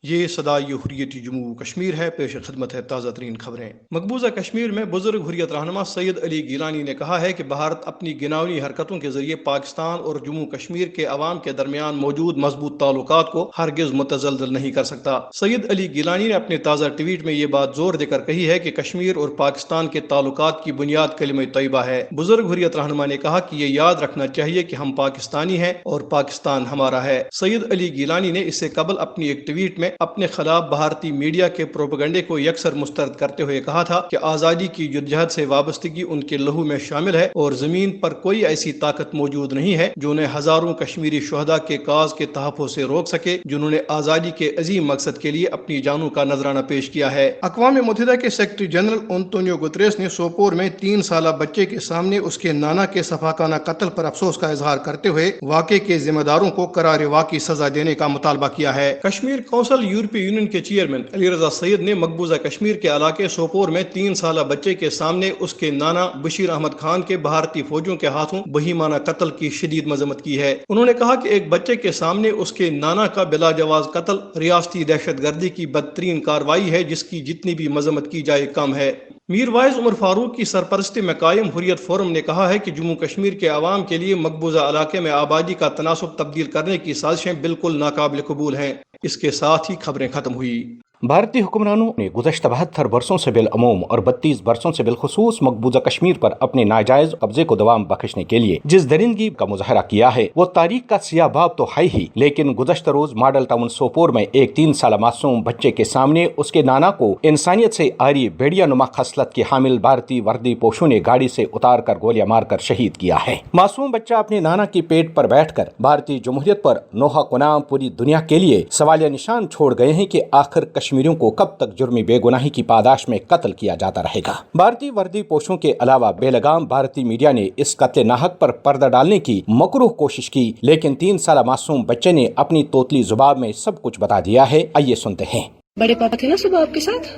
یہ صدائے حریت جموں کشمیر ہے، پیش خدمت ہے تازہ ترین خبریں۔ مقبوضہ کشمیر میں بزرگ حریت رہنما سید علی گیلانی نے کہا ہے کہ بھارت اپنی گناوی حرکتوں کے ذریعے پاکستان اور جموں کشمیر کے عوام کے درمیان موجود مضبوط تعلقات کو ہرگز متزلزل نہیں کر سکتا۔ سید علی گیلانی نے اپنے تازہ ٹویٹ میں یہ بات زور دے کر کہی ہے کہ کشمیر اور پاکستان کے تعلقات کی بنیاد کلمہ طیبہ ہے۔ بزرگ حریت رہنما نے کہا کہ یہ یاد رکھنا چاہیے کہ ہم پاکستانی ہیں اور پاکستان ہمارا ہے۔ سید علی گیلانی نے اس سے قبل اپنی ایک ٹویٹ میں اپنے خلاف بھارتی میڈیا کے پروپیگنڈے کو یکسر مسترد کرتے ہوئے کہا تھا کہ آزادی کی جدوجہد سے وابستگی ان کے لہو میں شامل ہے اور زمین پر کوئی ایسی طاقت موجود نہیں ہے جو انہیں ہزاروں کشمیری شہداء کے کاز کے تحفظ سے روک سکے، جنہوں نے آزادی کے عظیم مقصد کے لیے اپنی جانوں کا نذرانہ پیش کیا ہے۔ اقوام متحدہ کے سیکرٹری جنرل انطونیو گتریس نے سوپور میں 3 سالہ بچے کے سامنے اس کے نانا کے سفاکانہ قتل پر افسوس کا اظہار کرتے ہوئے واقعے کے ذمہ داروں کو قرار واقعی سزا دینے کا مطالبہ کیا ہے۔ کشمیر کونسل یورپی یونین کے چیئرمین علی رضا سید نے مقبوضہ کشمیر کے علاقے سوپور میں 3 سالہ بچے کے سامنے اس کے نانا بشیر احمد خان کے بھارتی فوجیوں کے ہاتھوں بہیمانہ قتل کی شدید مذمت کی ہے۔ انہوں نے کہا کہ ایک بچے کے سامنے اس کے نانا کا بلا جواز قتل ریاستی دہشت گردی کی بدترین کارروائی ہے جس کی جتنی بھی مذمت کی جائے کم ہے۔ میر وائز عمر فاروق کی سرپرستی میں قائم حریت فورم نے کہا ہے کہ جموں کشمیر کے عوام کے لیے مقبوضہ علاقے میں آبادی کا تناسب تبدیل کرنے کی سازشیں بالکل ناقابل قبول ہیں۔ اس کے ساتھ ہی خبریں ختم ہوئی۔ بھارتی حکمرانوں نے گزشتہ 72 برسوں سے بالعموم اور 32 برسوں سے بالخصوص مقبوضہ کشمیر پر اپنے ناجائز قبضے کو دوام بخشنے کے لیے جس درندگی کا مظاہرہ کیا ہے وہ تاریخ کا سیاہ باب تو ہے ہی، لیکن گزشتہ روز ماڈل ٹاؤن سوپور میں ایک 3 سالہ معصوم بچے کے سامنے اس کے نانا کو انسانیت سے آری بھیڑیا نما خصلت کے حامل بھارتی وردی پوشوں نے گاڑی سے اتار کر گولیاں مار کر شہید کیا ہے۔ معصوم بچہ اپنے نانا کی پیٹ پر بیٹھ کر بھارتی جمہوریت پر نوحہ کناں پوری دنیا کے لیے سوالیہ نشان چھوڑ گئے ہیں کہ آخر کشمیریوں کو کب تک جرمی بے گناہی کی پاداش میں قتل کیا جاتا رہے گا۔ بھارتی وردی پوشوں کے علاوہ بے لگام بھارتی میڈیا نے اس قتل ناحق پر پردہ ڈالنے کی مکروہ کوشش کی، لیکن 3 سالہ معصوم بچے نے اپنی توتلی زبان میں سب کچھ بتا دیا ہے۔ آئیے سنتے ہیں۔ بڑے پاپا تھے نا صبح آپ کے ساتھ،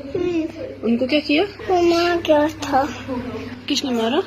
ان کو کیا کیا؟ مارا تھا۔ کس نے مارا؟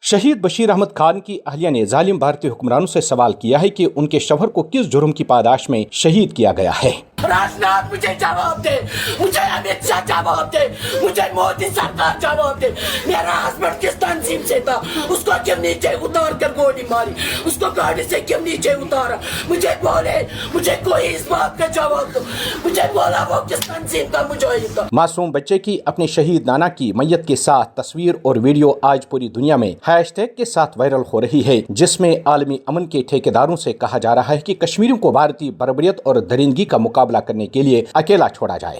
شہید بشیر احمد خان کی اہلیہ نے ظالم بھارتی حکمرانوں سے سوال کیا ہے کہ ان کے شوہر کو کس جرم کی پاداش میں شہید کیا گیا ہے۔ راجناتھ مجھے جواب دے، مجھے امت شاہ جواب دے، مجھے مودی سرکار جواب دے، میرا ہسبینڈ کس تنظیم سے تھا، اس کو کیوں نیچے اتار کر گولی ماری، اس کو گاڑی سے کیوں نیچے اتارا، مجھے بولے، مجھے کوئی اس بات کا جواب دو، مجھے بولا وہ کس تنظیم کا مجاہد تھا۔ معصوم بچے کی اپنے شہید نانا کی میت کے ساتھ تصویر اور ویڈیو آج پوری دنیا میں ہیش ٹیگ کے ساتھ وائرل ہو رہی ہے، جس میں عالمی امن کے ٹھیکیداروں سے کہا جا رہا ہے کہ کشمیریوں کو بھارتی بربریت اور درندگی کا مقابلہ کرنے کے لیے اکیلا چھوڑا جائے۔